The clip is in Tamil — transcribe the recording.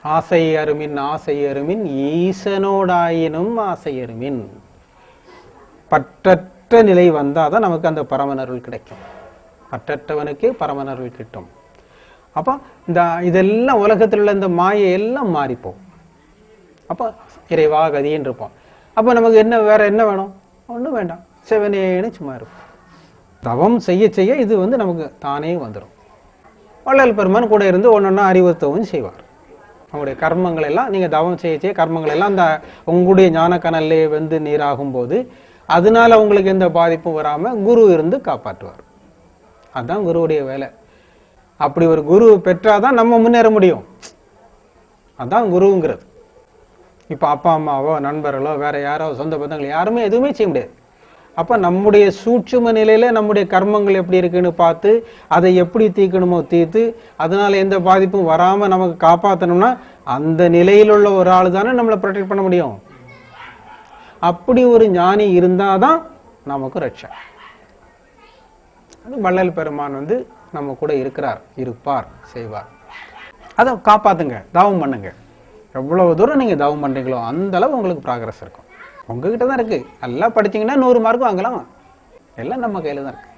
ஆசை அருமின் ஆசை அருமின் ஈசனோடாயினும் ஆசை அருமின். பற்றற்ற நிலை வந்தாதான் நமக்கு அந்த பரமனருள் கிடைக்கும். பற்றற்றவனுக்கே பரமனருள் கிட்டும். அப்போ இதெல்லாம் உலகத்தில் உள்ள இந்த மாயை எல்லாம் மாறிப்போம். அப்போ இறைவா கதின்னு இருப்போம். அப்போ நமக்கு வேற என்ன வேணும்? ஒன்றும் வேண்டாம், செவனேன்னு சும்மா இருக்கும். தவம் செய்ய செய்ய இது நமக்கு தானே வந்துடும். வள்ளல் பெருமான் கூட இருந்து ஒன்னொன்னா அறிவுறுத்தவும் செய்வார். உங்களுடைய கர்மங்கள் எல்லாம் நீங்கள் தவம் செய்ய செய்ய கர்மங்கள் எல்லாம் அந்த உங்களுடைய ஞான கனல்லே நீராகும் போது அதனால உங்களுக்கு எந்த பாதிப்பும் வராமல் குரு இருந்து காப்பாற்றுவார். அதுதான் குருவுடைய வேலை. அப்படி ஒரு குரு பெற்றாதான் நம்ம முன்னேற முடியும். அதுதான் குருங்கிறது. இப்போ அப்பா அம்மாவோ நண்பர்களோ வேற யாரோ சொந்த பந்தங்கள் யாருமே எதுவுமே செய்ய முடியாது. அப்போ நம்முடைய சூட்சும நிலையில நம்முடைய கர்மங்கள் எப்படி இருக்குன்னு பார்த்து அதை எப்படி தீர்க்கணுமோ தீர்த்து அதனால எந்த பாதிப்பும் வராம நமக்கு காப்பாற்றணும்னா அந்த நிலையில் உள்ள ஒரு ஆள் தானே நம்மளை ப்ரொடெக்ட் பண்ண முடியும். அப்படி ஒரு ஞானி இருந்தாதான் நமக்கு ரட்சை. அது வள்ளல் பெருமான் நம்ம கூட இருக்கிறார், இருப்பார், செய்வார். அதை காப்பாத்துங்க, தவம் பண்ணுங்க. எவ்வளவு தூரம் நீங்க தவம் பண்றீங்களோ அந்த அளவு உங்களுக்கு ப்ராக்ரஸ் இருக்கும். உங்ககிட்ட தான் இருக்கு. நல்லா படிச்சீங்கன்னா 100 மார்க்கும் வாங்கலாம். எல்லாம் நம்ம கையில தான் இருக்கு.